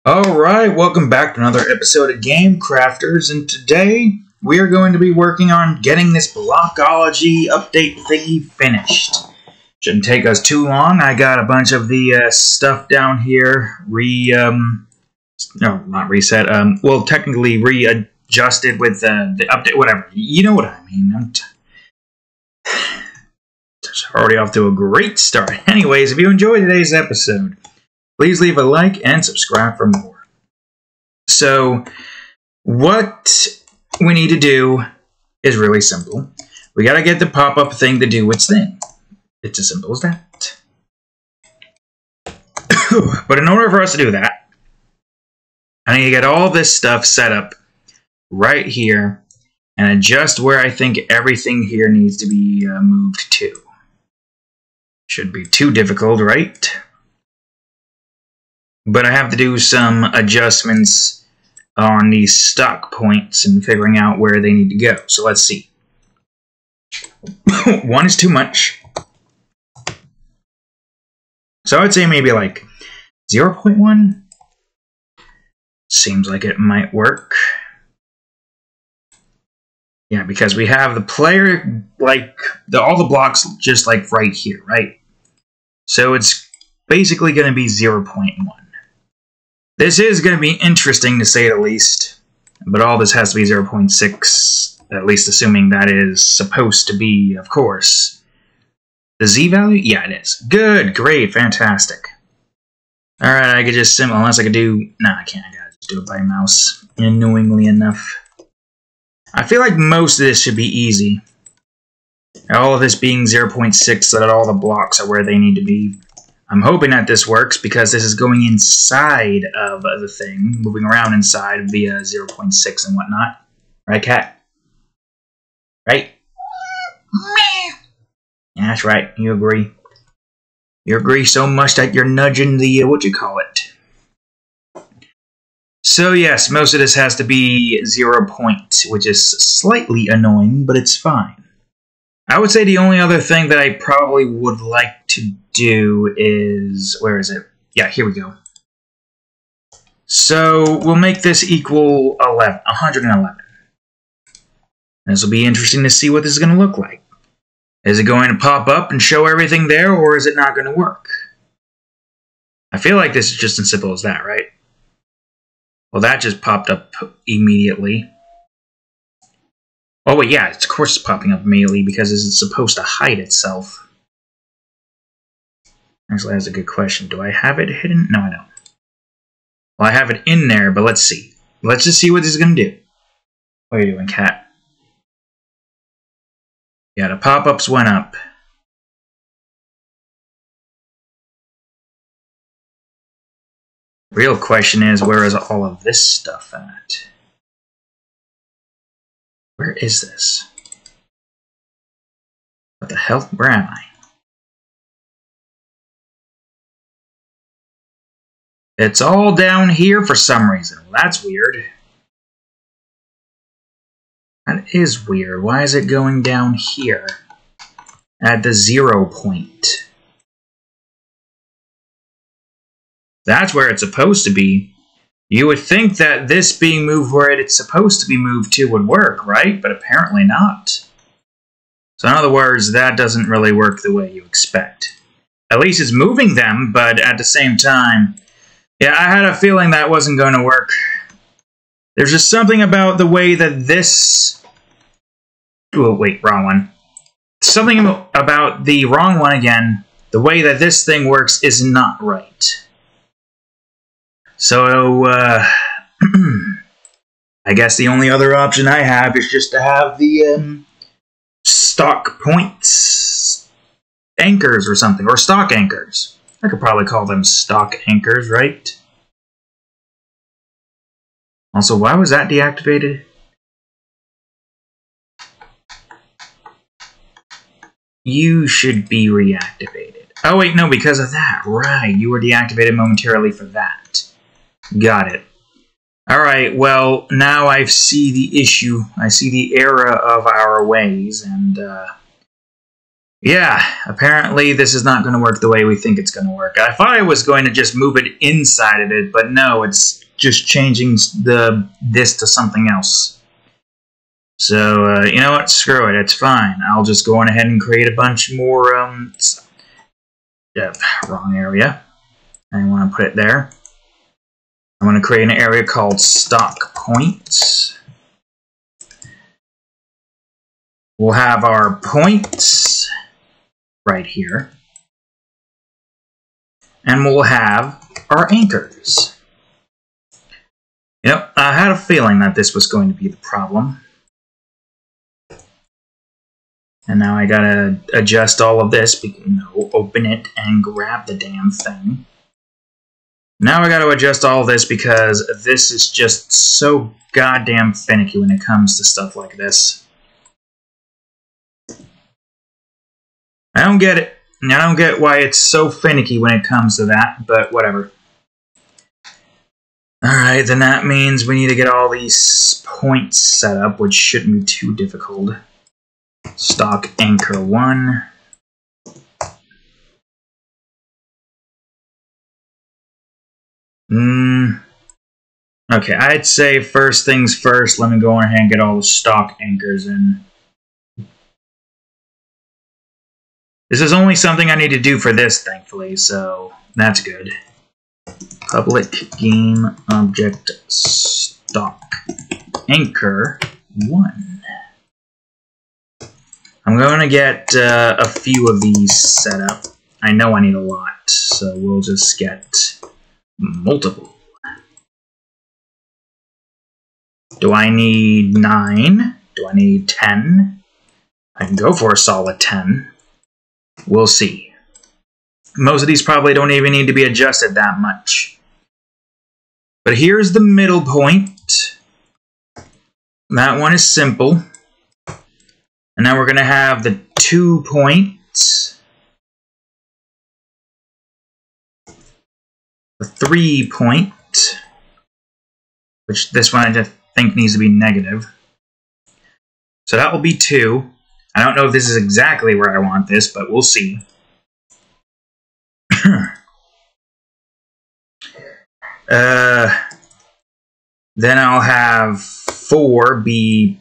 Alright, welcome back to another episode of Game Crafters, and today we are going to be working on getting this Blockology update thingy finished. Shouldn't take us too long. I got a bunch of the stuff down here well, technically readjusted with the update, whatever. You know what I mean. I'm already off to a great start. Anyways, if you enjoyed today's episode, please leave a like and subscribe for more. So, what we need to do is really simple. We gotta get the pop-up thing to do its thing. It's as simple as that. But in order for us to do that, I need to get all this stuff set up right here and adjust where I think everything here needs to be moved to. Shouldn't be too difficult, right? But I have to do some adjustments on these stock points and figuring out where they need to go. So let's see. 1 is too much. So I would say maybe like 0.1. Seems like it might work. Yeah, because we have the player, like, all the blocks just like right here, right? So it's basically going to be 0.1. This is going to be interesting to say the least, but all this has to be 0.6, at least assuming that is supposed to be, of course. The Z value? Yeah, it is. Good, great, fantastic. Alright, I could just unless I could do... Nah, I can't. I gotta just do it by mouse, annoyingly enough. I feel like most of this should be easy. All of this being 0.6 so that all the blocks are where they need to be. I'm hoping that this works because this is going inside of the thing, moving around inside via 0.6 and whatnot. Right, cat? Right? Yeah, that's right. You agree. You agree so much that you're nudging the, So yes, most of this has to be 0 point, which is slightly annoying, but it's fine. I would say the only other thing that I probably would like to do is... Where is it? Yeah, here we go. So, we'll make this equal 111. This will be interesting to see what this is going to look like. Is it going to pop up and show everything there, or is it not going to work? I feel like this is just as simple as that, right? Well, that just popped up immediately. Oh wait, yeah, of course it's popping up immediately because it's supposed to hide itself. Actually, that's a good question. Do I have it hidden? No, I don't. Well, I have it in there, but let's see. Let's just see what this is going to do. What are you doing, cat? Yeah, the pop-ups went up. Real question is, where is all of this stuff at? Where is this? What the hell? Where am I? It's all down here for some reason. Well, that's weird. That is weird. Why is it going down here? At the 0 point. That's where it's supposed to be. You would think that this being moved where it's supposed to be moved to would work, right? But apparently not. So in other words, that doesn't really work the way you expect. At least it's moving them, but at the same time... Yeah, I had a feeling that wasn't going to work. There's just something about the way that this... Oh, wait, wrong one. Something about the wrong one again. The way that this thing works is not right. So, I guess the only other option I have is just to have the, stock points anchors or something, or stock anchors. I could probably call them stock anchors, right? Also, why was that deactivated? You should be reactivated. Oh wait, no, because of that. Right, you were deactivated momentarily for that. Got it. Alright, well, now I see the issue. I see the error of our ways, and, Yeah, apparently this is not going to work the way we think it's going to work. I thought I was going to just move it inside of it, but no, it's just changing this to something else. So, you know what? Screw it. It's fine. I'll just go on ahead and create a bunch more, yeah, wrong area. I want to put it there. I'm going to create an area called stock points. We'll have our points right here. And we'll have our anchors. Yep, I had a feeling that this was going to be the problem. And now I gotta adjust all of this, open it and grab the damn thing. Now I gotta adjust all this because this is just so goddamn finicky when it comes to stuff like this. I don't get it. I don't get why it's so finicky when it comes to that, but whatever. Alright, then that means we need to get all these points set up, which shouldn't be too difficult. Stock anchor 1. Okay, I'd say first things first, let me go ahead and get all the stock anchors in. This is only something I need to do for this, thankfully, so that's good. Public game object stock anchor 1. I'm going to get a few of these set up. I know I need a lot, so we'll just get multiple. Do I need 9? Do I need 10? I can go for a solid 10. We'll see. Most of these probably don't even need to be adjusted that much. But here's the middle point. That one is simple. And now we're going to have the 2 points. The 3 point. Which this one I just think needs to be negative. So that will be 2. I don't know if this is exactly where I want this, but we'll see. Then I'll have 4 be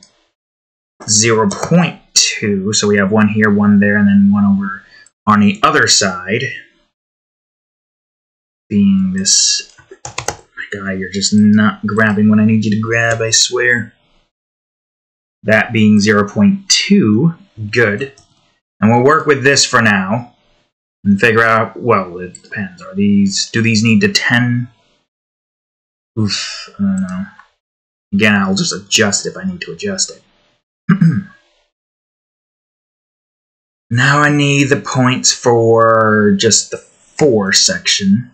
0.2. So we have 1 here, 1 there, and then 1 over on the other side. Being this... My guy, you're just not grabbing what I need you to grab, I swear. That being 0.2. Good. And we'll work with this for now. And figure out, well, it depends. Do these need to 10? Oof, I don't know. Again, I'll just adjust if I need to adjust it. Now I need the points for just the 4 section.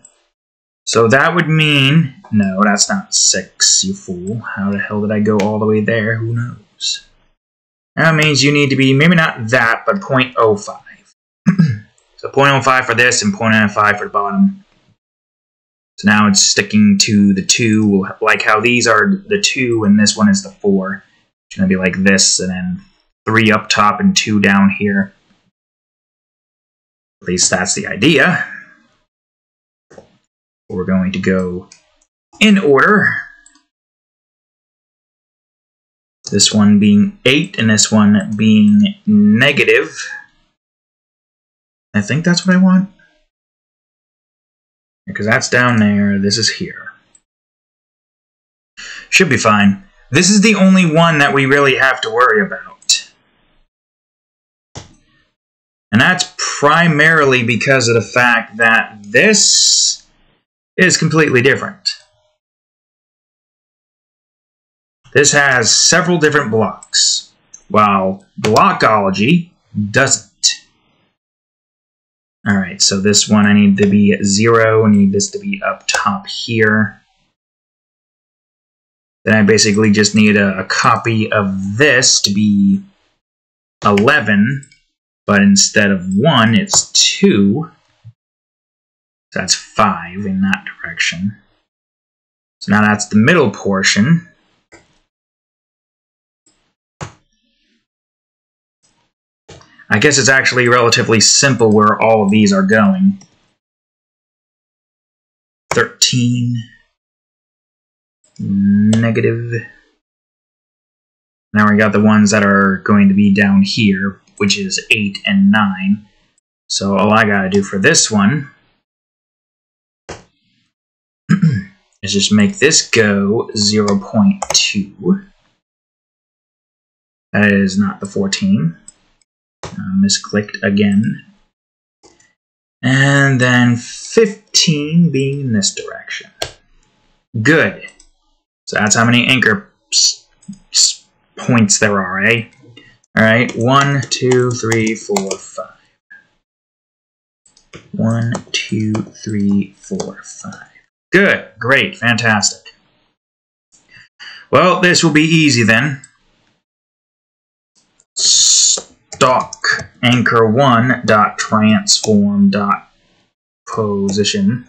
So that would mean... No, that's not 6, you fool. How the hell did I go all the way there? Who knows? That means you need to be, maybe not that, but 0.05. So 0.05 for this and 0.05 for the bottom. So now it's sticking to the 2, like how these are the 2 and this one is the 4. It's going to be like this, and then 3 up top and 2 down here. At least that's the idea. We're going to go in order. This one being 8 and this one being negative. I think that's what I want. Because that's down there, this is here. Should be fine. This is the only one that we really have to worry about. And that's primarily because of the fact that this is completely different. This has several different blocks, while Blockology doesn't. Alright, so this one I need to be at 0, I need this to be up top here. Then I basically just need a copy of this to be 11, but instead of 1, it's 2. So that's 5 in that direction. So now that's the middle portion. I guess it's actually relatively simple where all of these are going. 13, negative. Now we got the ones that are going to be down here, which is 8 and 9. So all I gotta do for this one is just make this go 0.2. That is not the 14. Misclicked again. And then 15 being in this direction. Good. So that's how many anchor points there are, eh? Alright, 1, 2, 3, 4, 5. 1, 2, 3, 4, 5. Good, great, fantastic. Well, this will be easy then. Stock anchor 1 dot transform dot position.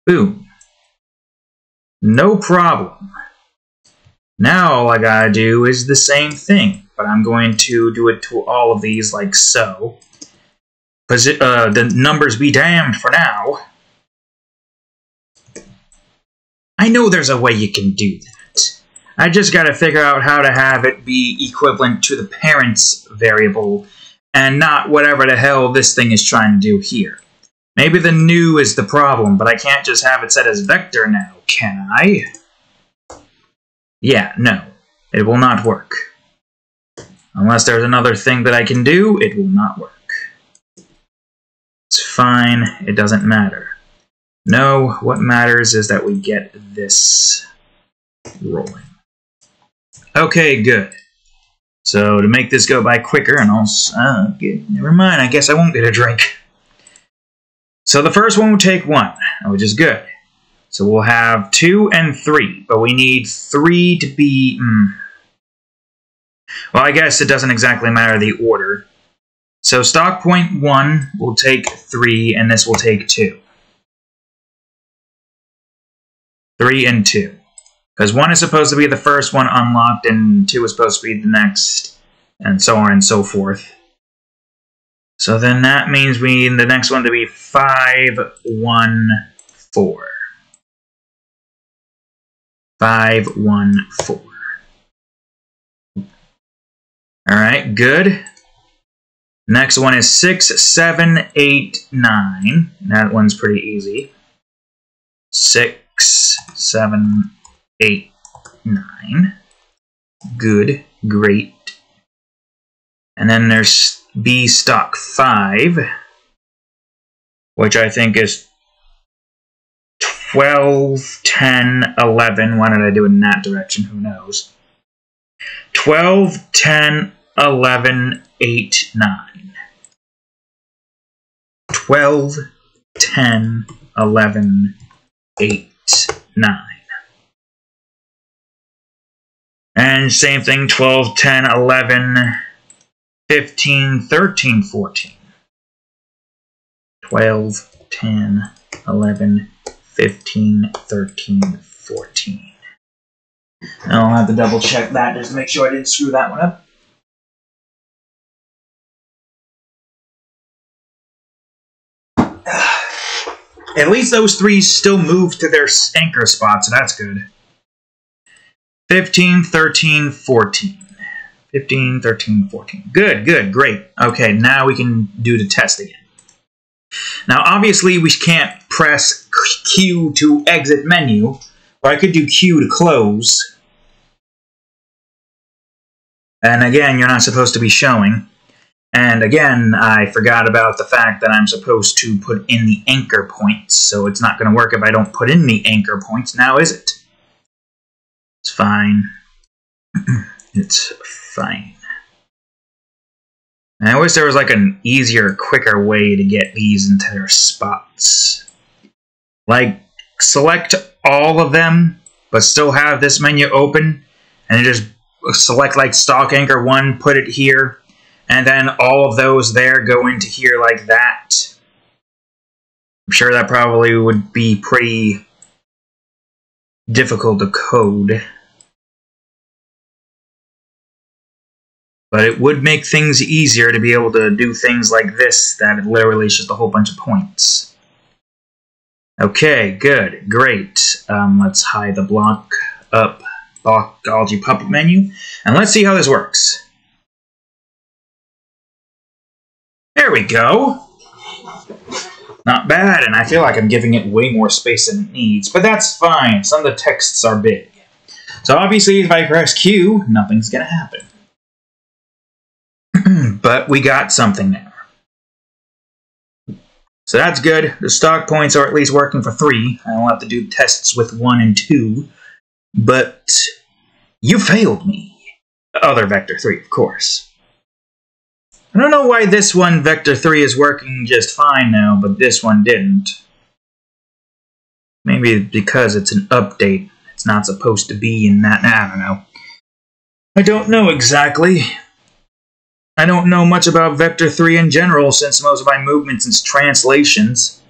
Boom. No problem. Now all I gotta do is the same thing, but I'm going to do it to all of these like so. The numbers be damned for now. I know there's a way you can do that. I just gotta figure out how to have it be equivalent to the parent's variable and not whatever the hell this thing is trying to do here. Maybe the new is the problem, but I can't just have it set as vector now, can I? Yeah, no. It will not work. Unless there's another thing that I can do, it will not work. It's fine, it doesn't matter. No, what matters is that we get this rolling. Okay, good. So to make this go by quicker, and I'll never mind, I guess I won't get a drink. So the first one will take 1, which is good. So we'll have 2 and 3, but we need 3 to be... Well, I guess it doesn't exactly matter the order. So stock point 1 will take 3, and this will take 2. 3 and 2. Because 1 is supposed to be the first one unlocked, and 2 is supposed to be the next, and so on and so forth. So then that means we need the next one to be 5, 1, 4. 5, 1, 4. Alright, good. Next one is 6, 7, 8, 9. That one's pretty easy. 6, 7, 8, 9. Good, great. And then there's B stock 5, which I think is 12, 10, 11. Why did I do it in that direction? Who knows? 12, 10, 11, 8, 9. 12, 10, 11, 8, 9. And same thing, 12, 10, 11, 15, 13, 14. 12, 10, 11, 15, 13, 14. I'll have to double check that just to make sure I didn't screw that one up. At least those 3 still move to their anchor spots, so that's good. 15, 13, 14. 15, 13, 14. Good, good, great. Okay, now we can do the test again. Now, obviously, we can't press Q to exit menu, but I could do Q to close. And again, you're not supposed to be showing. And again, I forgot about the fact that I'm supposed to put in the anchor points, so it's not going to work if I don't put in the anchor points, now is it? It's fine. It's fine. And I wish there was like an easier, quicker way to get these into their spots. Like, select all of them, but still have this menu open, and just select like stock anchor 1, put it here, and then all of those there go into here like that. I'm sure that probably would be pretty difficult to code. But it would make things easier to be able to do things like this that literally is just a whole bunch of points. Okay, good, great. Let's hide the Blockology Popup menu, and let's see how this works. There we go. Not bad, and I feel like I'm giving it way more space than it needs, but that's fine. Some of the texts are big. So obviously, if I press Q, nothing's gonna happen. But we got something there. So that's good. The stock points are at least working for 3. I don't have to do tests with 1 and 2. But you failed me. Other vector 3, of course. I don't know why this one, vector 3, is working just fine now, but this one didn't. Maybe because it's an update. It's not supposed to be in that. I don't know. I don't know exactly. I don't know much about vector 3 in general, since most of my movements is translations.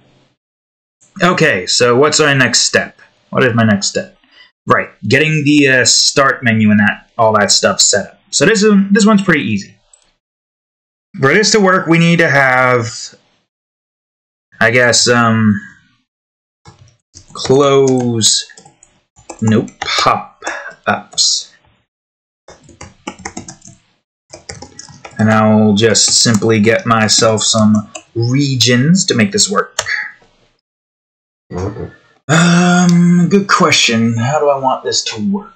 Okay, so what's our next step? What is my next step? Right, getting the start menu and all that stuff set up. So this one's pretty easy. For this to work, we need to have, I guess, pop-ups. And I'll just simply get myself some regions to make this work. Good question. How do I want this to work?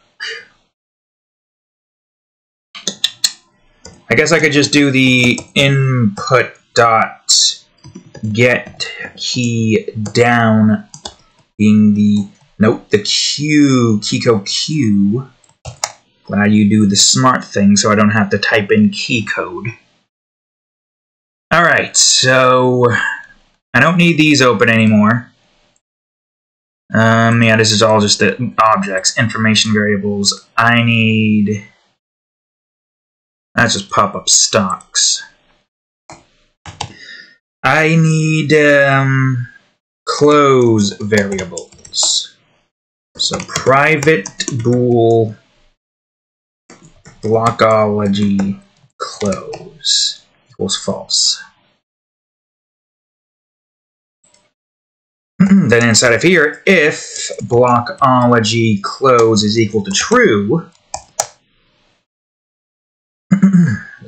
I guess I could just do the input dot get key down being the keycode Q. Glad you do the smart thing so I don't have to type in key code. Alright, so I don't need these open anymore. Yeah, this is all just the objects, information variables. I need... That's just pop-up stocks. I need close variables. So private bool Blockology close equals false. Then inside of here, if Blockology close is equal to true,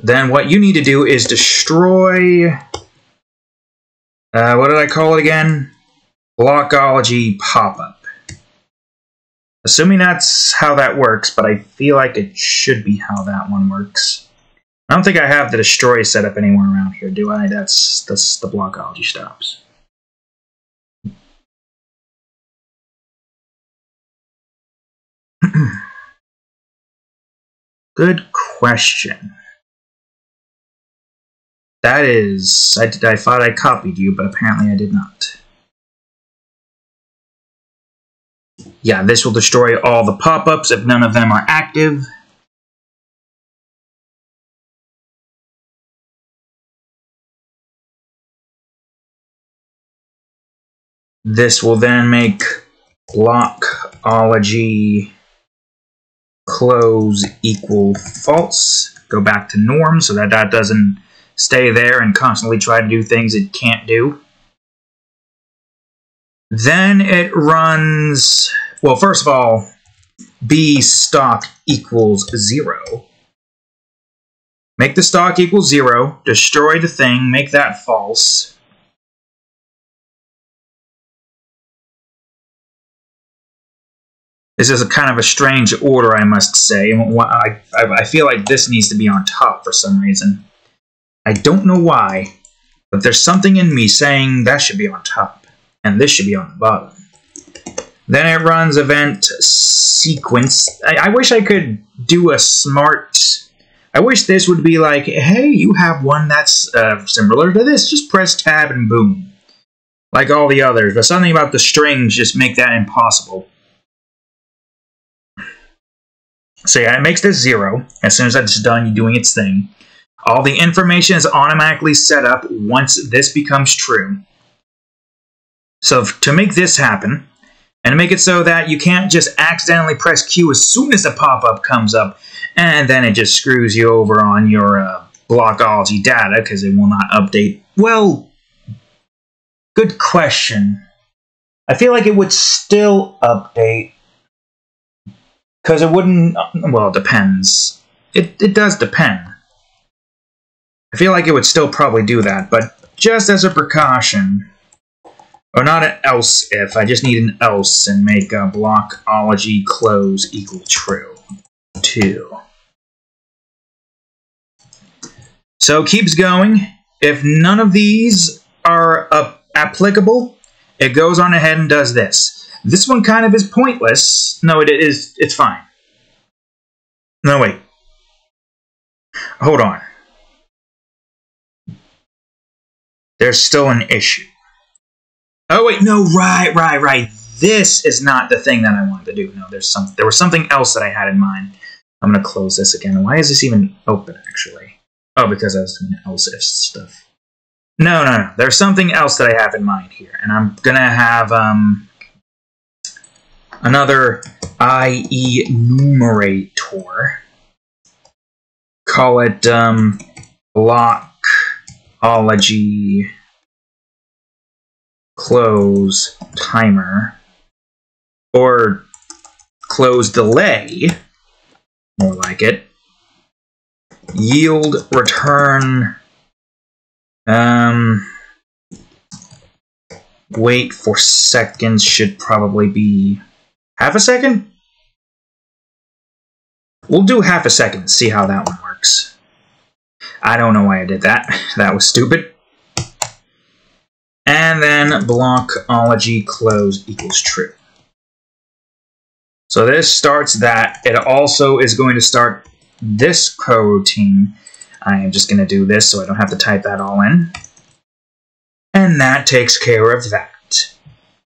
then what you need to do is destroy, what did I call it again? Blockology Popup. Assuming that's how that works, but I feel like it should be how that one works. I don't think I have the destroy set up anywhere around here, do I? That's the Blockology stops. Good question. That is... I thought I copied you, but apparently I did not. Yeah, this will destroy all the pop-ups if none of them are active. This will then make Blockology close equal false. Go back to norm so that that doesn't stay there and constantly try to do things it can't do. Then it runs, well, first of all, b stock equals 0. Make the stock equal 0, destroy the thing, make that false. This is a kind of a strange order, I must say. I feel like this needs to be on top for some reason. I don't know why, but there's something in me saying that should be on top, and this should be on the bottom. Then it runs event sequence. I wish I could do a smart... I wish this would be like, hey, you have one that's similar to this. Just press tab and boom. Like all the others. But something about the strings just make that impossible. So yeah, it makes this 0. As soon as that's done, you're doing its thing. All the information is automatically set up once this becomes true. So to make this happen, and to make it so that you can't just accidentally press Q as soon as the pop-up comes up, And then it just screws you over on your Blockology data because it will not update. Well, good question. I feel like it would still update because it wouldn't. Well, it depends. It does depend. I feel like it would still probably do that, but just as a precaution, or not an else if, I just need an else and make a Blockology close equal true. 2. So keeps going. If none of these are applicable, it goes on ahead and does this. This one kind of is pointless. No, it is. It's fine. No, wait. Hold on. There's still an issue. Oh wait, no, right. This is not the thing that I wanted to do. No, there was something else that I had in mind. I'm gonna close this again. Why is this even open, actually? Oh, because I was doing else if stuff. No. There's something else that I have in mind here, and I'm gonna have another IE numerator. Call it Blockology close timer, or close delay, more like it. Yield return, wait for seconds should probably be half a second? We'll do half a second, see how that one works. I don't know why I did that. That was stupid. And then Blockology close equals true. So this starts that. It also is going to start this coroutine. I am just going to do this so I don't have to type that all in. And that takes care of that.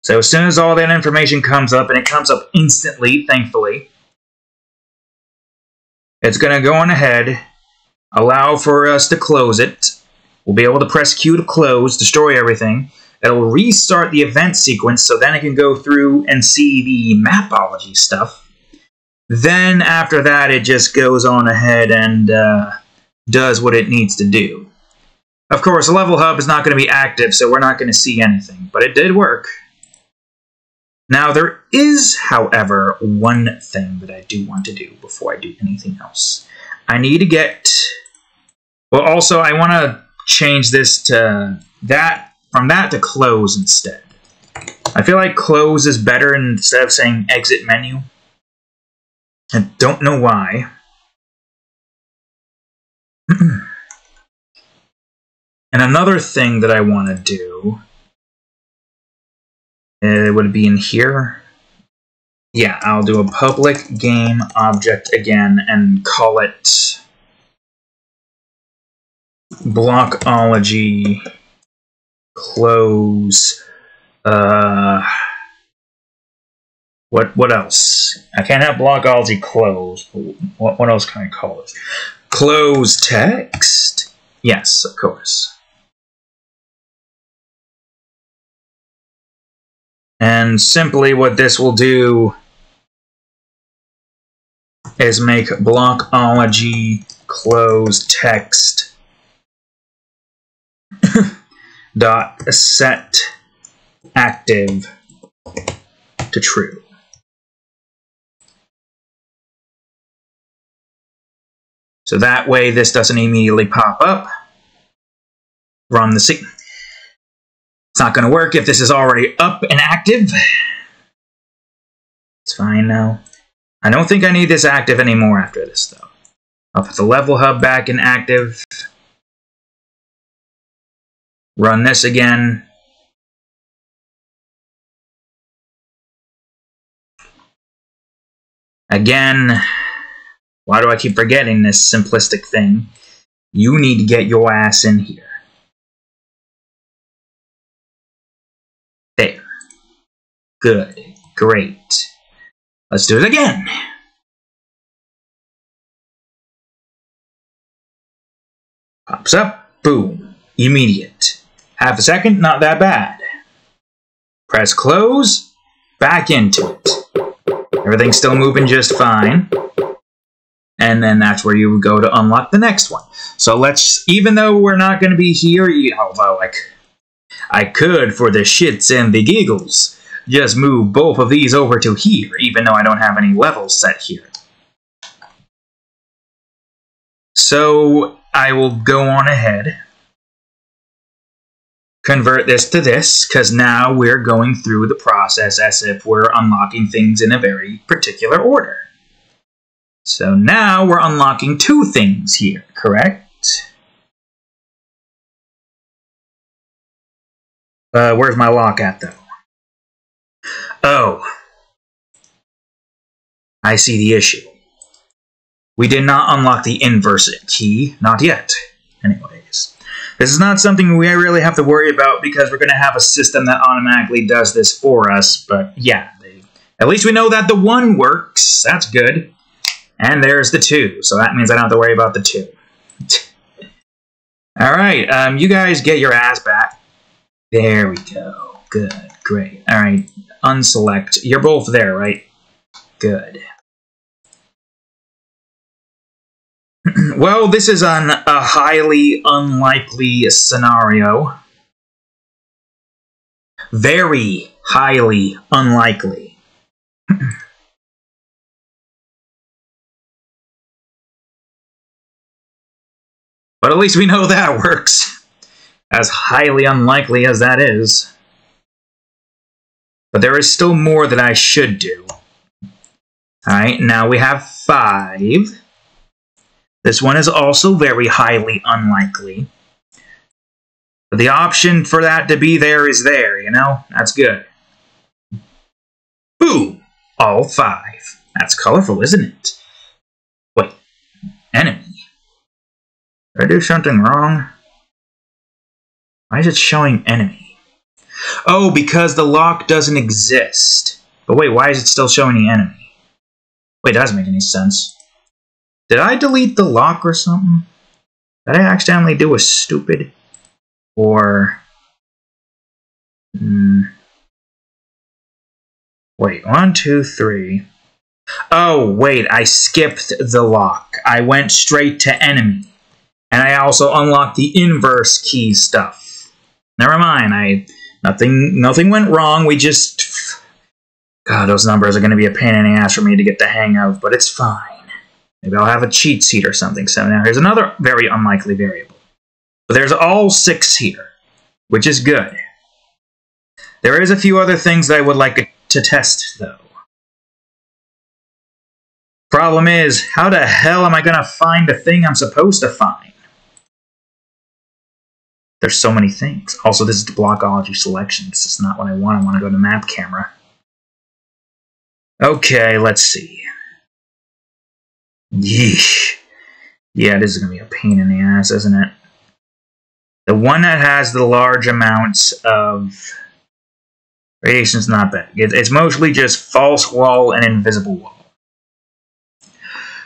So as soon as all that information comes up, and it comes up instantly, thankfully, it's going to go on ahead, allow for us to close it. We'll be able to press Q to close, destroy everything. It'll restart the event sequence, so then it can go through and see the Mapology stuff. Then after that, it just goes on ahead and does what it needs to do. Of course, the level hub is not going to be active, so we're not going to see anything, but it did work. Now, there is, however, one thing that I do want to do before I do anything else. I need to get... Well, also, I want to change this to that, from that to close instead. I feel like close is better instead of saying exit menu. I don't know why. And another thing that I want to do, would it be in here? Yeah, I'll do a public game object again and call it Blockology close. What else? I can't have Blockology close. What else can I call it? Close text? Yes, of course. And simply what this will do is make Blockology close text dot set active to true. So that way this doesn't immediately pop up. Run the sequence. It's not going to work if this is already up and active. It's fine now. I don't think I need this active anymore after this, though. I'll put the level hub back in active. Run this again. Again, why do I keep forgetting this simplistic thing? You need to get your ass in here. There. Good. Great. Let's do it again. Pops up. Boom. Immediate. Half a second, not that bad. Press close. Back into it. Everything's still moving just fine. and then that's where you would go to unlock the next one. So let's, even though we're not going to be here, although I could, for the shits and the giggles, just move both of these over to here, even though I don't have any levels set here. So I will go on ahead, convert this to this, because now we're going through the process as if we're unlocking things in a very particular order. So now we're unlocking 2 things here, correct? Where's my lock at, though? Oh. I see the issue. We did not unlock the inverse key. Not yet. Anyways. This is not something we really have to worry about because we're going to have a system that automatically does this for us. But yeah, at least we know that the 1 works. That's good. And there's the 2. So that means I don't have to worry about the 2. Alright, you guys get your ass back. There we go. Good. Great. Alright, unselect. You're both there, right? Good. Well, this is a highly unlikely scenario. Very highly unlikely. But at least we know that works. As highly unlikely as that is. But there is still more that I should do. Alright, now we have 5. This one is also very highly unlikely. But the option for that to be there is there, you know? That's good. Boom! All 5. That's colorful, isn't it? Wait. Enemy. Did I do something wrong? Why is it showing enemy? Oh, because the lock doesn't exist. But wait, why is it still showing the enemy? Wait, that doesn't make any sense. Did I delete the lock or something? Did I accidentally do a stupid? Or... Wait, 1, 2, 3... Oh, wait, I skipped the lock. I went straight to enemy. And I also unlocked the inverse key stuff. Never mind, nothing went wrong, we just... God, those numbers are going to be a pain in the ass for me to get the hang of, but it's fine. Maybe I'll have a cheat sheet or something. So now here's another very unlikely variable. But there's all 6 here, which is good. There is a few other things that I would like to test, though. Problem is, how the hell am I going to find the thing I'm supposed to find? There's so many things. Also, this is the Blockology selection. This is not what I want. I want to go to map camera. Okay, let's see. Yeesh. Yeah, this is going to be a pain in the ass, isn't it? The one that has the large amounts of radiation is not bad. It's mostly just false wall and invisible wall.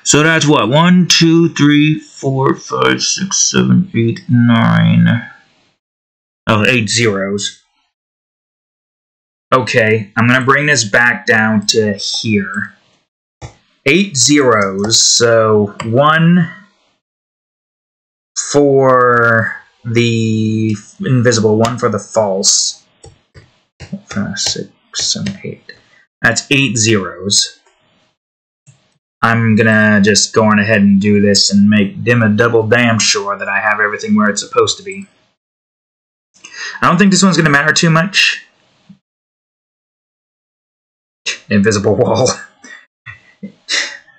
So that's what? 1, 2, 3, 4, 5, 6, 7, 8, 9... Oh, 8 zeros. Okay, I'm going to bring this back down to here. 8 zeros, so 1 for the invisible, 1 for the false. 5, 6, 7, 8. That's 8 zeros. I'm gonna just go on ahead and do this and make a double damn sure that I have everything where it's supposed to be. I don't think this one's gonna matter too much. Invisible wall.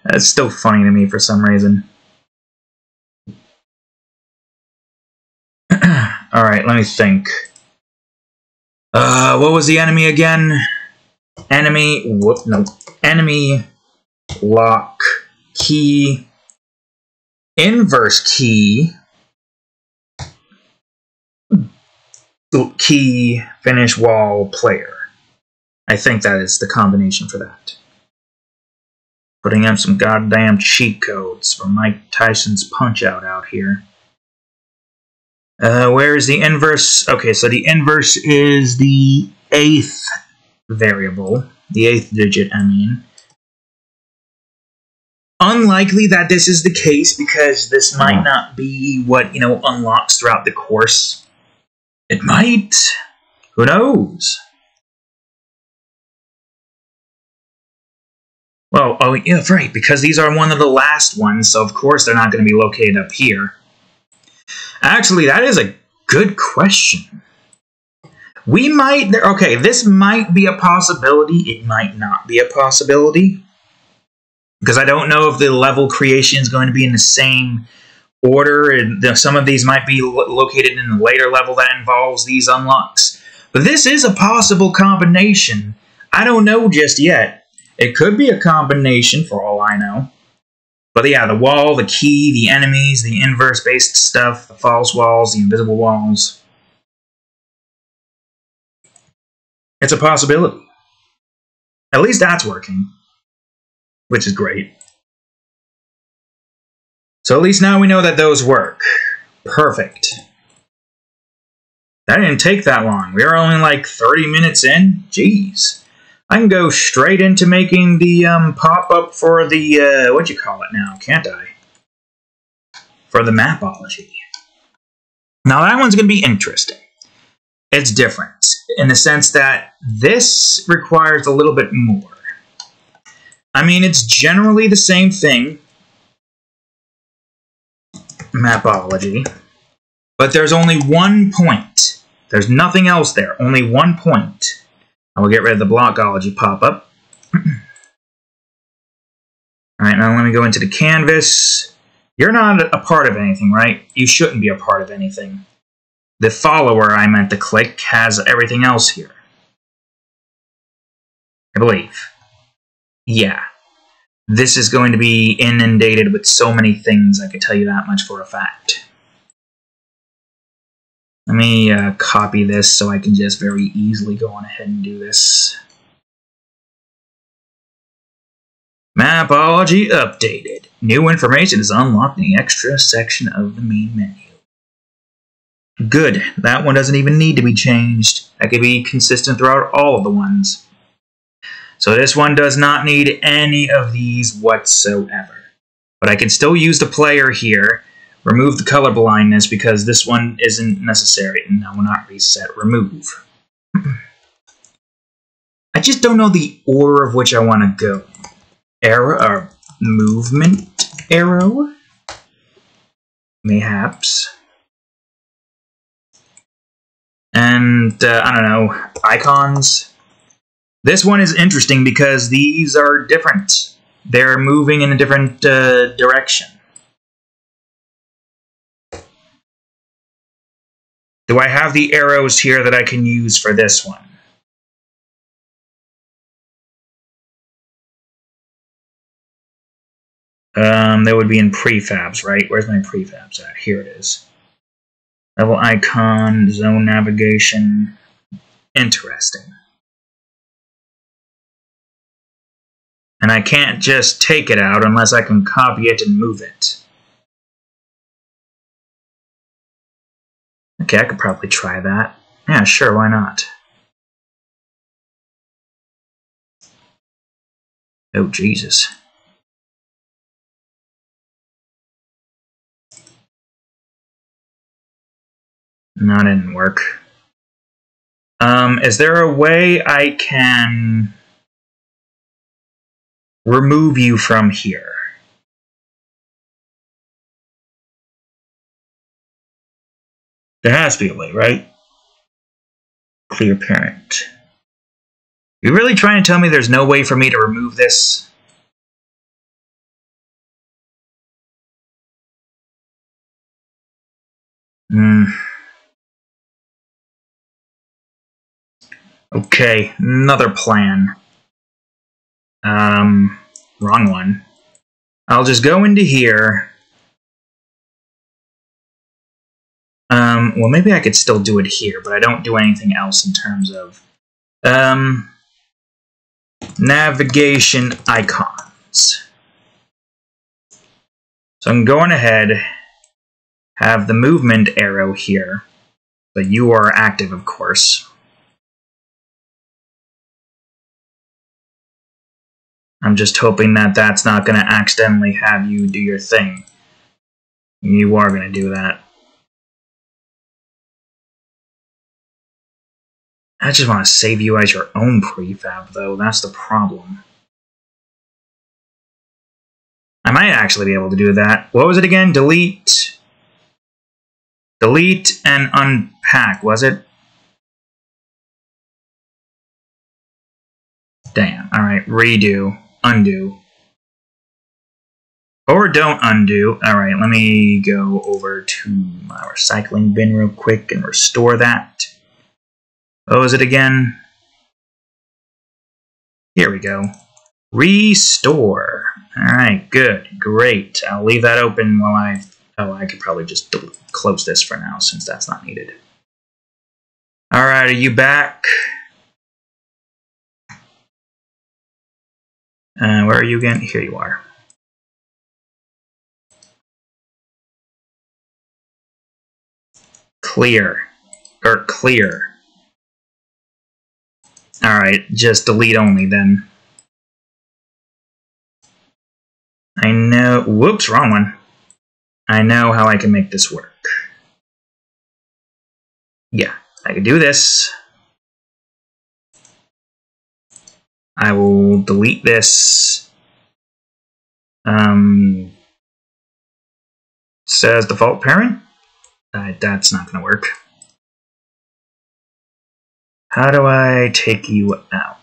That's still funny to me for some reason. Alright, let me think. What was the enemy again? Enemy, enemy, lock, key, inverse key, key, finish wall, player. I think that is the combination for that. Putting in some goddamn cheat codes for Mike Tyson's Punch-Out out here. Where is the inverse? Okay, so the inverse is the 8th variable. The 8th digit, I mean. Unlikely that this is the case because this might not be what, unlocks throughout the course. It might. Who knows? Well, oh yeah, right, because these are one of the last ones, so of course they're not going to be located up here. Actually, that is a good question. We might... Okay, this might be a possibility. It might not be a possibility. Because I don't know if the level creation is going to be in the same order, and some of these might be located in the later level that involves these unlocks. But this is a possible combination. I don't know just yet. It could be a combination for all I know. But yeah, the wall, the key, the enemies, the inverse-based stuff, the false walls, the invisible walls. It's a possibility. At least that's working. Which is great. So at least now we know that those work. Perfect. That didn't take that long. We were only like 30 minutes in. Jeez. I can go straight into making the pop-up for the, what you call it now, can't I? For the Mapology. Now that one's going to be interesting. It's different in the sense that this requires a little bit more. I mean, it's generally the same thing, Mapology, but there's only one point. There's nothing else there, only one point. I will get rid of the Blockology pop-up. Alright, now let me go into the canvas. You're not a part of anything, right? You shouldn't be a part of anything. The follower I meant to click has everything else here. I believe. Yeah. This is going to be inundated with so many things, I can tell you that much for a fact. Let me copy this so I can just very easily go on ahead and do this. Mapology updated. New information is unlocked in the extra section of the main menu. Good. That one doesn't even need to be changed. That could be consistent throughout all of the ones. So this one does not need any of these whatsoever. But I can still use the player here, remove the color blindness because this one isn't necessary, and I will not reset remove. I just don't know the order of which I want to go. Arrow, or movement arrow? Mayhaps. And, I don't know, icons. This one is interesting because these are different. They're moving in a different direction. Do I have the arrows here that I can use for this one? They would be in prefabs, right? Where's my prefabs at? Here it is. Level icon, zone navigation. Interesting. And I can't just take it out unless I can copy it and move it. Okay, I could probably try that. Yeah, sure, why not? Oh, Jesus. No, that didn't work. Is there a way I can remove you from here? There has to be a way, right? Clear parent. You really trying to tell me there's no way for me to remove this? Okay, another plan. Wrong one. I'll just go into here. Well, maybe I could still do it here, but I don't do anything else in terms of navigation icons. So I'm going ahead, have the movement arrow here, but you are active, of course. I'm just hoping that that's not going to accidentally have you do your thing. You are going to do that. I just want to save you as your own prefab, though. That's the problem. I might actually be able to do that. What was it again? Delete. Delete and unpack, was it? Damn. Alright, redo. Undo. Or don't undo. Alright, let me go over to my recycling bin real quick and restore that. What was it again? Here we go. Restore. Alright, good. Great. I'll leave that open while I... Oh, I could probably just close this for now since that's not needed. Alright, are you back? Where are you again? Here you are. Clear. Or clear. Alright, just delete only then. I know... Whoops, wrong one. I know how I can make this work. Yeah, I can do this. I will delete this. Says default parent. That's not going to work. How do I take you out?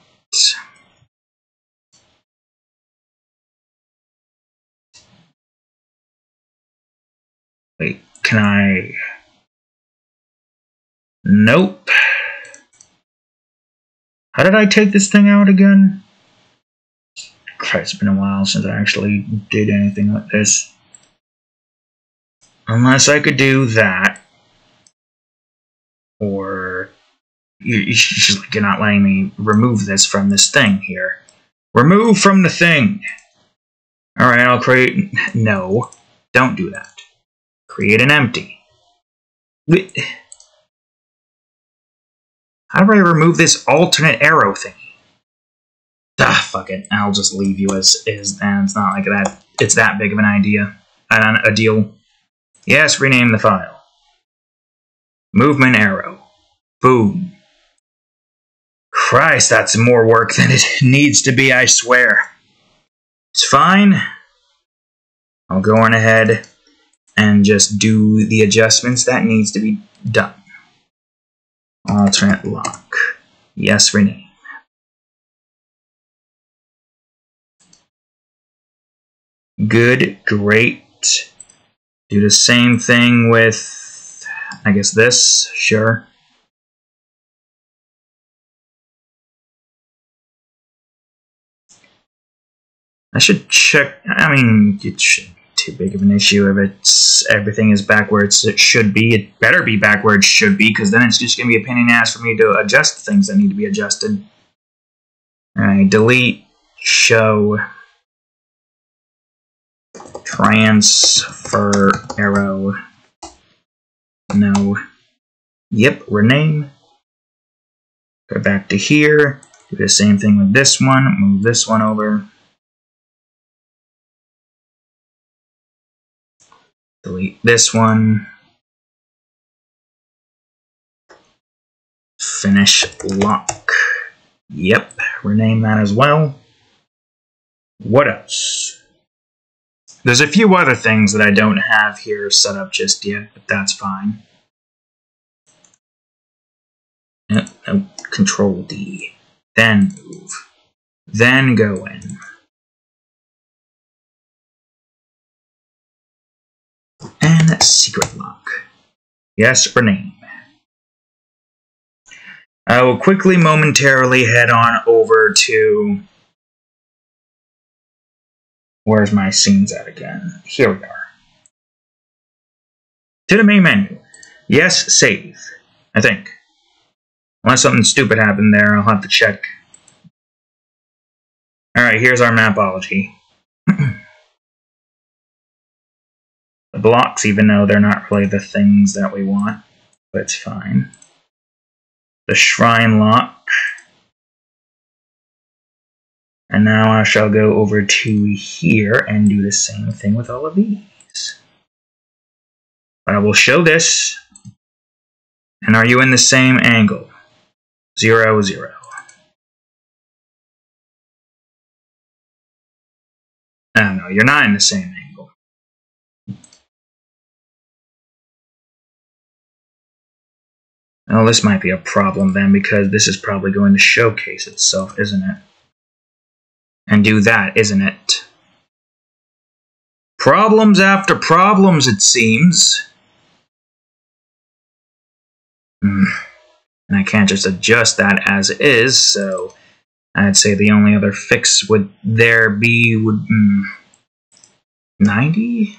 Wait, can I? Nope. How did I take this thing out again? Christ, it's been a while since I actually did anything like this. Unless I could do that. Or... You're not letting me remove this from this thing here. Remove from the thing! Alright, I'll create... No. Don't do that. Create an empty. How do I remove this alternate arrow thingy? Ah, fuck it. I'll just leave you as is, and it's not like that. It's that big of an idea. A deal. Yes, rename the file. Movement arrow. Boom. Christ, that's more work than it needs to be, I swear. It's fine. I'll go on ahead and just do the adjustments that needs to be done. Alternate lock. Yes, rename. Good, great. Do the same thing with, I guess, this. Sure. I should check. I mean, it shouldn't be too big of an issue if it's everything is back where it should be. It better be back where it should be, because then it's just going to be a pain in the ass for me to adjust things that need to be adjusted. Alright, delete, show, transfer arrow. No. Yep, rename. Go back to here. Do the same thing with this one. Move this one over. Delete this one. Finish lock. Yep, rename that as well. What else? There's a few other things that I don't have here set up just yet, but that's fine. Control D. Then move. Then go in. And secret lock. Yes, rename. I will quickly, momentarily head on over to... Where's my scenes at again? Here we are. To the main menu. Yes, save. I think. Unless something stupid happened there, I'll have to check. Alright, here's our mapology. The blocks, even though they're not really the things that we want, but it's fine. The shrine lock. And now I shall go over to here and do the same thing with all of these. But I will show this. And are you in the same angle? 0, 0. Oh, no, you're not in the same angle. Oh, this might be a problem then, because this is probably going to showcase itself, isn't it? And do that, isn't it? Problems after problems, it seems. And I can't just adjust that as is, so I'd say the only other fix would there be would 90?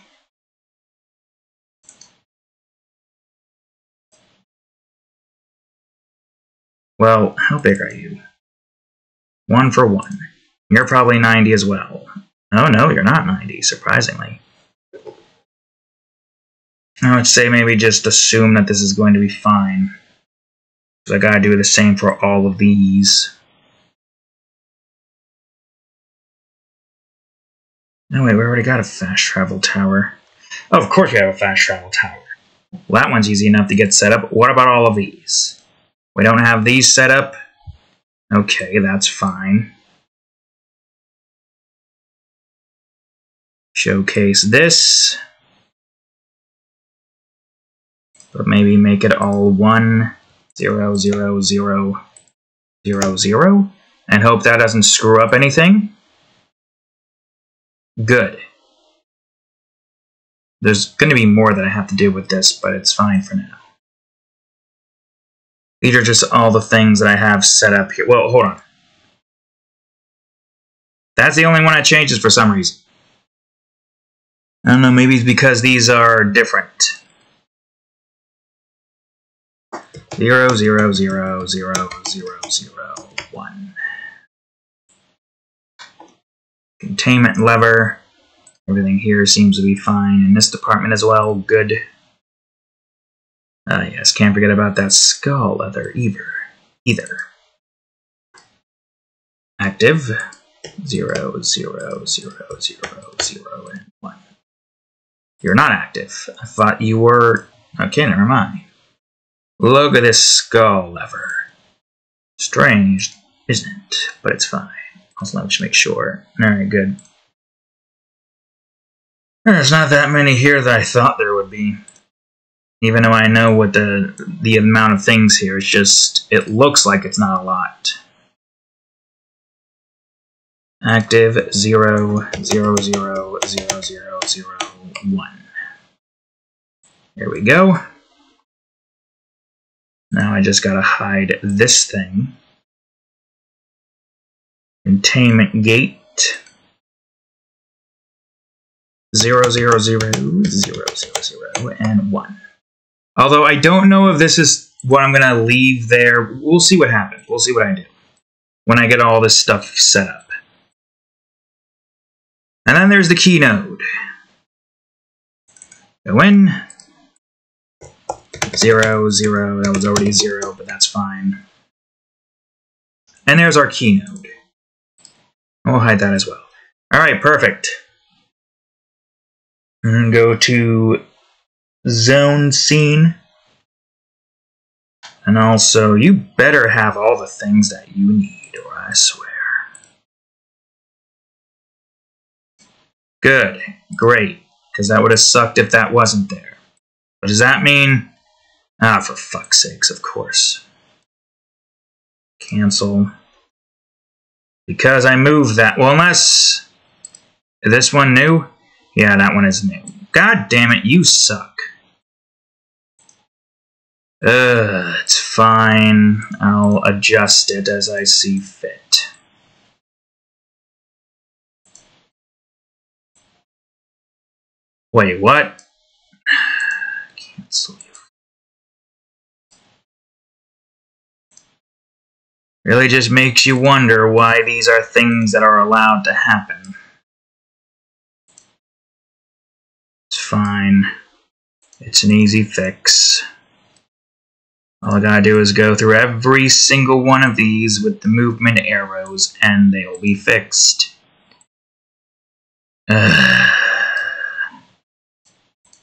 Well, how big are you? 1 for 1. You're probably 90 as well. Oh no, you're not 90, surprisingly. I would say maybe just assume that this is going to be fine. So I gotta do the same for all of these. No, wait, we already got a fast travel tower. Oh, of course we have a fast travel tower. Well, that one's easy enough to get set up. What about all of these? We don't have these set up? Okay, that's fine. Showcase this. But maybe make it all 1, 0, 0, 0, 0, 0. And hope that doesn't screw up anything. Good. There's going to be more that I have to do with this, but it's fine for now. These are just all the things that I have set up here. Well, hold on. That's the only one I changes for some reason. I don't know, maybe it's because these are different. 0, 0, 0, 0, 0, 0, 1. Containment lever. Everything here seems to be fine in this department as well. Good. Yes, can't forget about that skull leather either. Active. 0, 0, 0, 0, 0, and 1. You're not active. I thought you were... Okay, never mind. Look at this skull lever. Strange, isn't it? But it's fine. Also, let me make sure. Alright, good. There's not that many here that I thought there would be. Even though I know what the amount of things here, it's just, it looks like it's not a lot. Active 0, 0, 0, 0, 0, 0, 1. Here we go. Now I just gotta hide this thing. Containment gate. 0, 0, 0, 0, 0, 0, and 1. Although I don't know if this is what I'm gonna leave there. We'll see what happens. We'll see what I do when I get all this stuff set up. And then there's the key node. Go in. 0, 0, that was already 0, but that's fine. And there's our key node. We'll hide that as well. Alright, perfect. And go to zone scene. And also, you better have all the things that you need, or I swear. Good, great, because that would have sucked if that wasn't there. What does that mean? Ah, for fuck's sakes, of course. Cancel. Because I moved that. Well, unless... Is this one new? Yeah, that one is new. God damn it, you suck. It's fine. I'll adjust it as I see fit. Wait, what? Cancel you. Really just makes you wonder why these are things that are allowed to happen. It's fine. It's an easy fix. All I gotta do is go through every single one of these with the movement arrows, and they'll be fixed.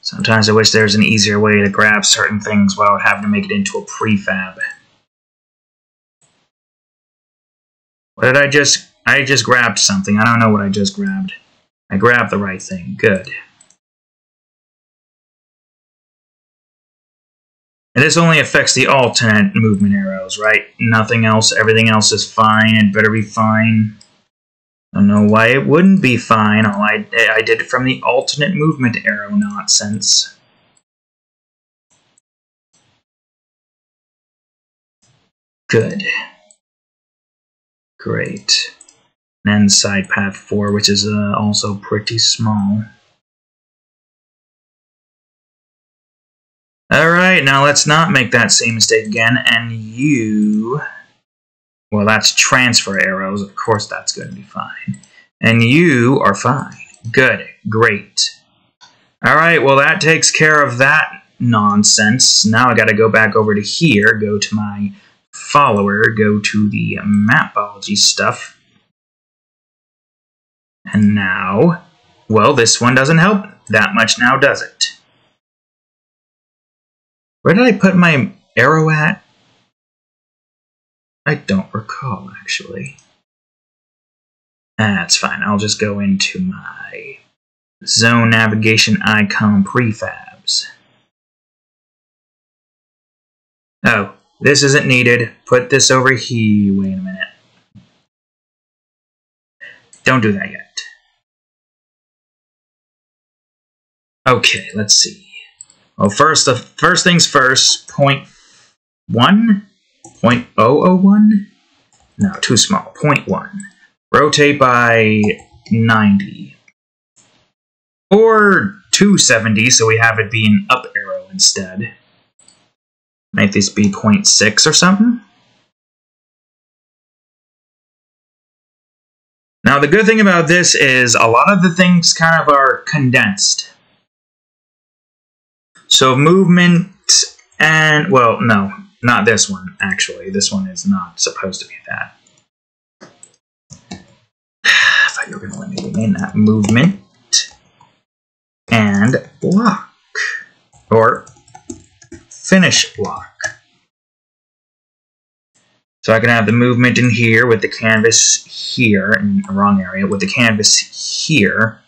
Sometimes I wish there was an easier way to grab certain things without having to make it into a prefab. What did I just grabbed something. I don't know what I just grabbed. I grabbed the right thing. Good. And this only affects the alternate movement arrows, right? Nothing else. Everything else is fine. It better be fine. I don't know why it wouldn't be fine. All I did it from the alternate movement arrow nonsense. Good. Great. And then side path 4, which is also pretty small. Alright, now let's not make that same mistake again, and you... Well, that's transfer arrows, of course that's going to be fine. And you are fine. Good, great. Alright, well that takes care of that nonsense. Now I gotta go back over to here, go to my follower, go to the Mapology stuff. And now, well, this one doesn't help that much now, does it? Where did I put my arrow at? I don't recall, actually. That's fine. I'll just go into my zone navigation icon prefabs. Oh, this isn't needed. Put this over here. Wait a minute. Don't do that yet. Okay, let's see. Well, first things first, 0.1? 0.001? No, too small. 0.1. Rotate by 90. Or 270, so we have it be an up arrow instead. Make this be 0.6 or something. Now, the good thing about this is a lot of the things kind of are condensed. So movement and, well, no, not this one, actually. This one is not supposed to be that. I thought you were going to let me rename that. Movement and block. Or finish block. So I can have the movement in here with the canvas here, in the wrong area, with the canvas here.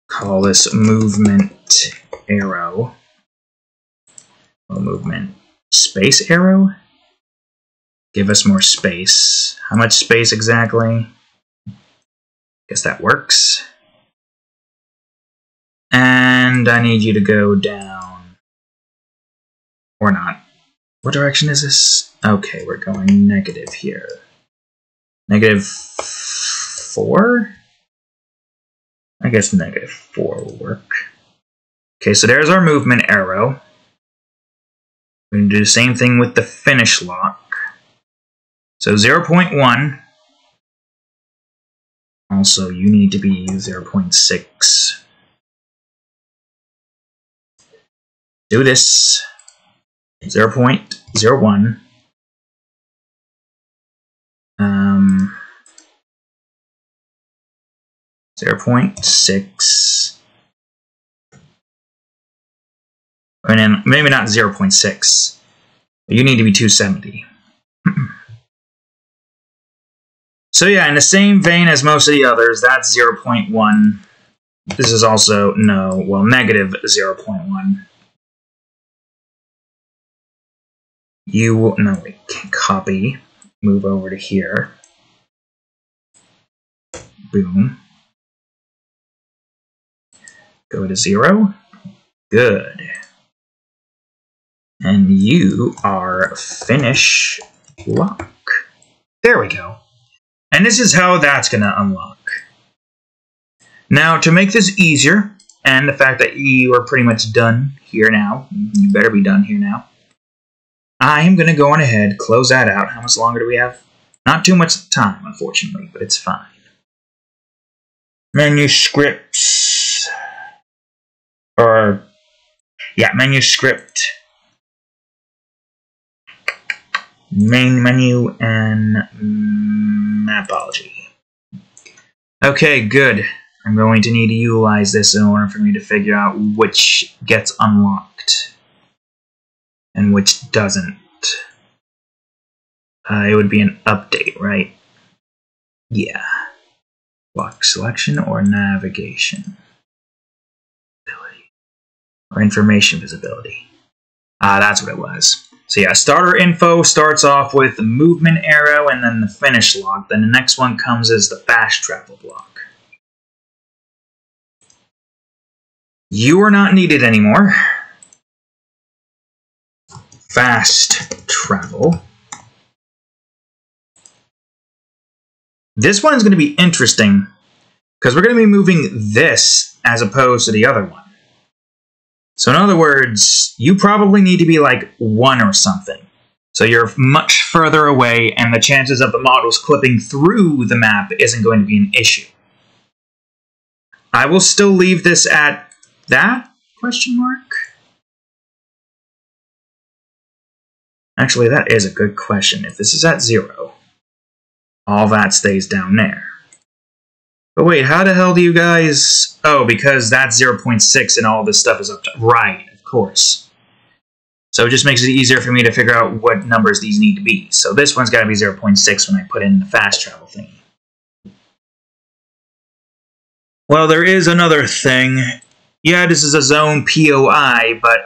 Call this movement arrow. Well, movement space arrow? Give us more space. How much space exactly? Guess that works. And I need you to go down. Or not. What direction is this? Okay, we're going negative here. Negative 4? I guess negative 4 will work. Okay, so there's our movement arrow. We're going to do the same thing with the finish lock. So 0.1. Also, you need to be 0.6. Do this. 0.01. 0.6. And then maybe not 0.6. You need to be 270. So yeah, in the same vein as most of the others, that's 0.1. This is also, no, well, negative 0.1. You will, no, wait, copy, move over to here. Boom. Go to 0. Good. And you are finish lock. There we go. And this is how that's going to unlock. Now, to make this easier, and the fact that you are pretty much done here now, you better be done here now, I am going to go on ahead, close that out. How much longer do we have? Not too much time, unfortunately, but it's fine. Manuscripts. Or, yeah, manuscript. Main menu and mapology. Okay, good. I'm going to need to utilize this in order for me to figure out which gets unlocked and which doesn't. It would be an update, right? Yeah. Block selection or navigation. Ability. Or information visibility. That's what it was. So yeah, starter info starts off with the movement arrow and then the finish log. Then the next one comes as the fast travel block. You are not needed anymore. Fast travel. This one's going to be interesting because we're going to be moving this as opposed to the other one. So in other words, you probably need to be like 1 or something. So you're much further away and the chances of the models clipping through the map isn't going to be an issue. I will still leave this at that question mark? Actually, that is a good question. If this is at 0, all that stays down there. But wait, how the hell do you guys... Oh, because that's 0.6 and all this stuff is up to... Right, of course. So it just makes it easier for me to figure out what numbers these need to be. So this one's got to be 0.6 when I put in the fast travel thingy. Well, there is another thing. Yeah, this is a zone POI, but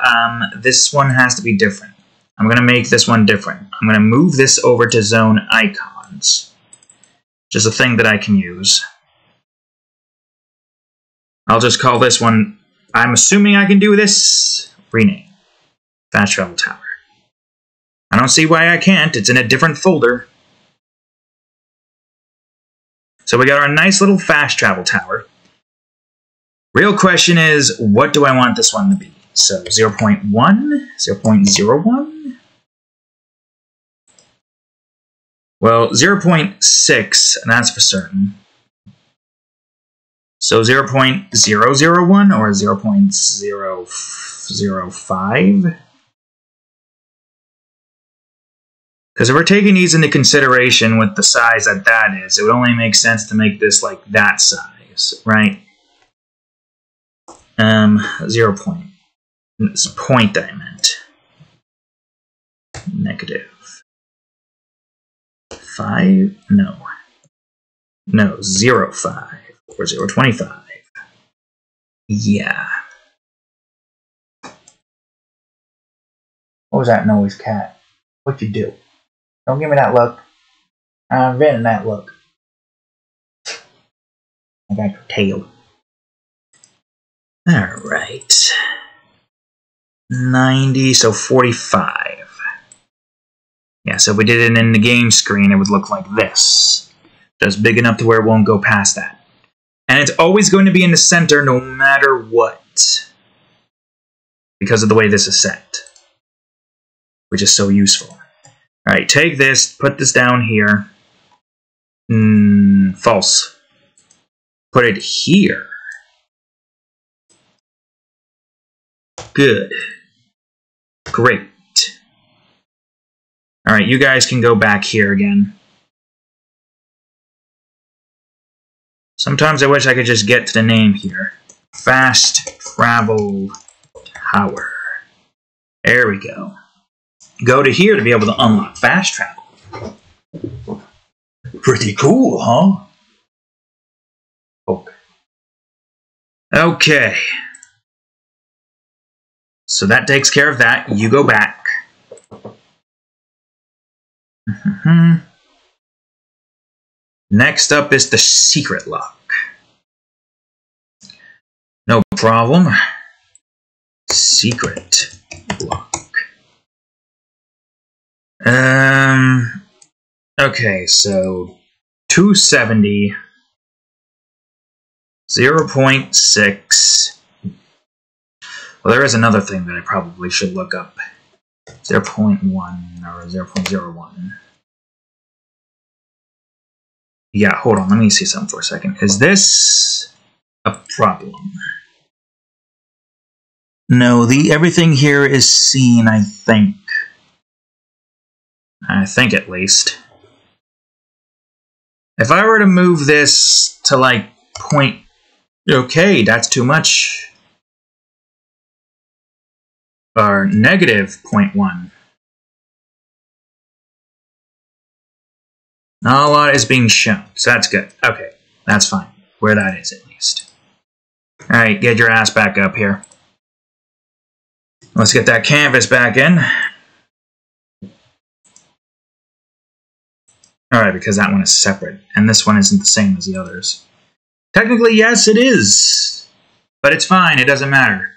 this one has to be different. I'm going to make this one different. I'm going to move this over to zone icons. Just a thing that I can use. I'll just call this one, I'm assuming I can do this, rename. Fast Travel Tower. I don't see why I can't. It's in a different folder. So we got our nice little Fast Travel Tower. Real question is, what do I want this one to be? So 0.1, 0.01? Well, 0.6, and that's for certain. So 0.001 or 0.005? Because if we're taking these into consideration with the size that is, it would only make sense to make this like that size, right? 0 point. It's point I meant. Negative. 5? No. No, 0.5 or 0.25. Yeah. What was that noise, cat? What'd you do? Don't give me that look. I'm inventing that look. I got your tail. Alright. 90, so 45. Yeah, so if we did it in the game screen, it would look like this. Just big enough to where it won't go past that. And it's always going to be in the center no matter what. Because of the way this is set. Which is so useful. Alright, take this, put this down here. False. Put it here. Good. Great. Alright, you guys can go back here again. Sometimes I wish I could just get to the name here. Fast Travel Tower. There we go. Go to here to be able to unlock fast travel. Pretty cool, huh? Okay. So that takes care of that. You go back. Next up is the secret lock. No problem. Secret lock. Okay, so 270, 0.6. Well, there is another thing that I probably should look up. 0.1 or 0.01. Yeah, hold on, let me see something for a second. Is this a problem? No, everything here is seen, I think. I think, at least. If I were to move this to, like, point... Okay, that's too much. Or negative 0.1. Not a lot is being shown, so that's good. Okay, that's fine. Where that is, at least. Alright, get your ass back up here. Let's get that canvas back in. Alright, because that one is separate, and this one isn't the same as the others. Technically, yes, it is. But it's fine, it doesn't matter.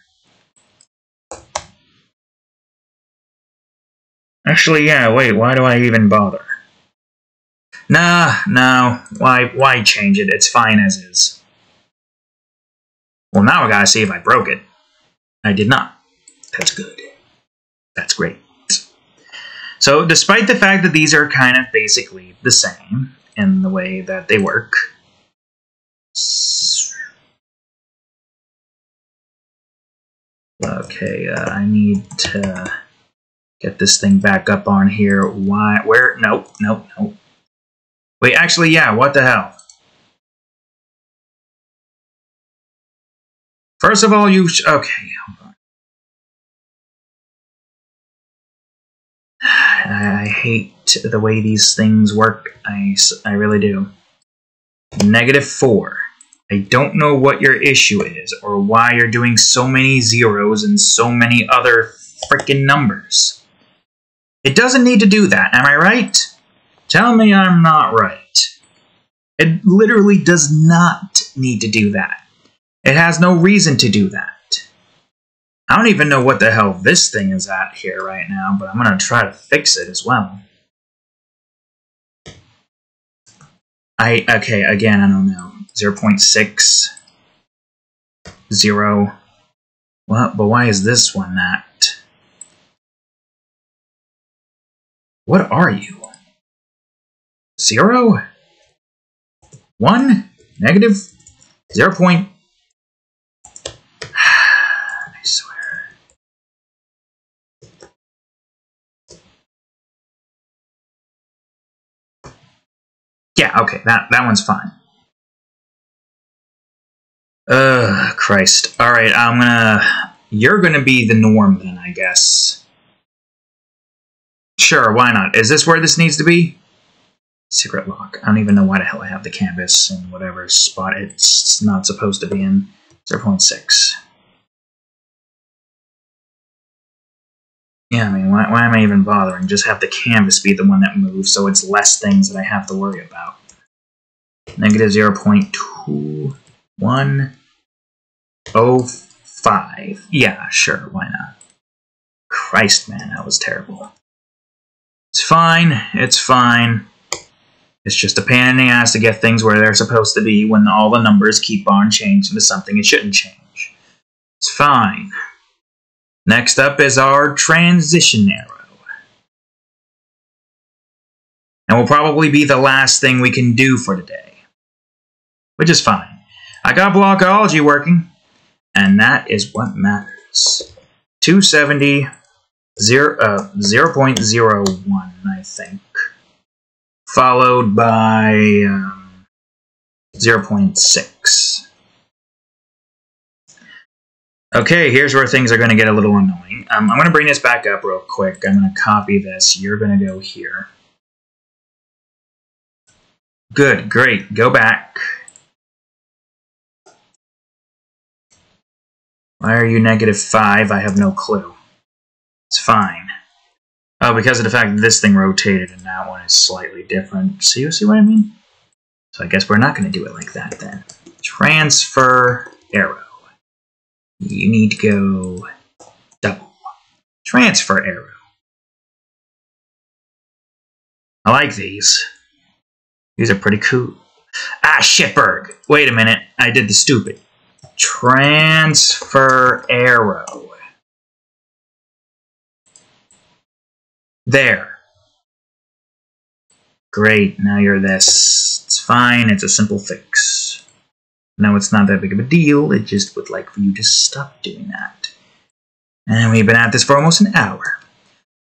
Actually, yeah, wait, why do I even bother? Nah, no, why change it? It's fine as is. Well, now I gotta see if I broke it. I did not. That's good. That's great. So, despite the fact that these are kind of basically the same in the way that they work, okay, I need to get this thing back up on here. Why? Where? Nope. Wait, actually, yeah, what the hell? First of all, okay, hold on. I hate the way these things work. I really do. -4. I don't know what your issue is, or why you're doing so many zeros and so many other freaking numbers. It doesn't need to do that, am I right? Tell me I'm not right. It literally does not need to do that. It has no reason to do that. I don't even know what the hell this thing is at here right now, but I'm going to try to fix it as well. Okay, again, I don't know. 0.6. 0. Well, but why is this one that? What are you? 0? 1? Negative? 0. I swear. Yeah, okay, that one's fine. Christ. Alright, you're gonna be the norm then, I guess. Sure, why not? Is this where this needs to be? Secret lock. I don't even know why the hell I have the canvas in whatever spot it's not supposed to be in. 0.6. Yeah, I mean, why am I even bothering? Just have the canvas be the one that moves, so it's less things that I have to worry about. Negative 0.2105. Yeah, sure, why not? Christ, man, that was terrible. It's fine, it's fine. It's just a pain in the ass to get things where they're supposed to be when all the numbers keep on changing to something it shouldn't change. It's fine. Next up is our transition arrow. And will probably be the last thing we can do for today. Which is fine. I got Blockology working, and that is what matters. 270, 0.01, I think. Followed by 0.6. Okay, here's where things are going to get a little annoying. I'm going to bring this back up real quick. I'm going to copy this. You're going to go here. Good, great. Go back. Why are you -5? I have no clue. It's fine. Oh, because of the fact that this thing rotated and that one is slightly different. See what I mean? So I guess we're not going to do it like that then. Transfer arrow. You need to go double. Transfer arrow. I like these. These are pretty cool. Ah, shitberg. Wait a minute. I did the stupid. Transfer arrow. There. Great, now you're this. It's fine, it's a simple fix. No, it's not that big of a deal, it just would like for you to stop doing that. And we've been at this for almost an hour.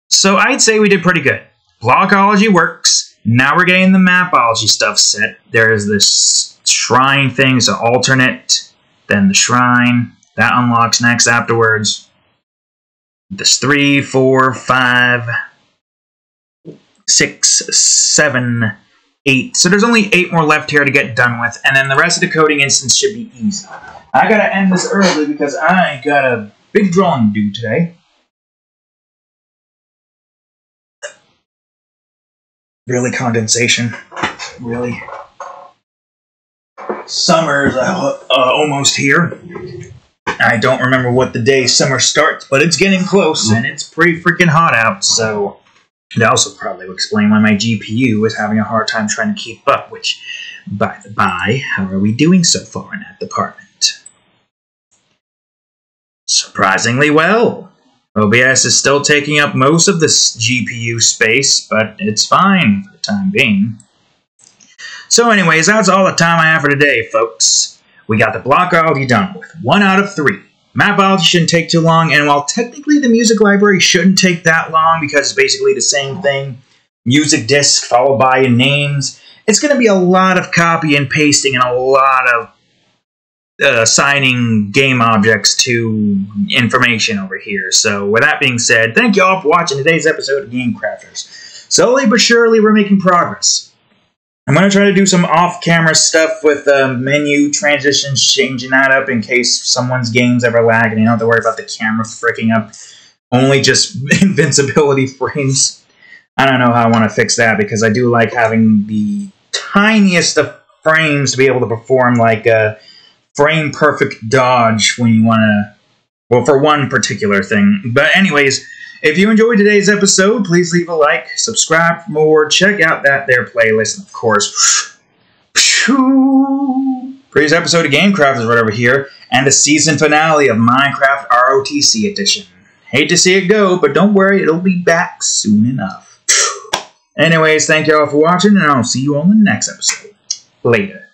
So I'd say we did pretty good. Blockology works. Now we're getting the Mapology stuff set. There's this shrine thing, so alternate, then the shrine. That unlocks next afterwards. There's 3, 4, 5, 6, 7, 8. So there's only 8 more left here to get done with, and then the rest of the coding instance should be easy. I gotta end this early because I got a big drawing to do today. Really, condensation? Really? Summer's almost here. I don't remember what the day summer starts, but it's getting close, and it's pretty freaking hot out, so... It also probably will explain why my GPU is having a hard time trying to keep up, which, by the by, how are we doing so far in that department? Surprisingly well. OBS is still taking up most of this GPU space, but it's fine for the time being. So anyways, that's all the time I have for today, folks. We got the Blockology done with 1 out of 3. Mapology shouldn't take too long, and while technically the music library shouldn't take that long because it's basically the same thing, music disc followed by your names, it's going to be a lot of copy and pasting and a lot of assigning game objects to information over here. So with that being said, thank you all for watching today's episode of Game Crafters. Slowly but surely we're making progress. I'm going to try to do some off-camera stuff with menu transitions, changing that up in case someone's games ever lag and you don't have to worry about the camera freaking up. Only just invincibility frames. I don't know how I want to fix that because I do like having the tiniest of frames to be able to perform like a frame-perfect dodge when you want to, well, for one particular thing. But anyways, if you enjoyed today's episode, please leave a like, subscribe for more, check out that there playlist, and of course, previous episode of Game Crafters right over here, and the season finale of Minecraft ROTC Edition. Hate to see it go, but don't worry, it'll be back soon enough. Anyways, thank you all for watching, and I'll see you on the next episode. Later.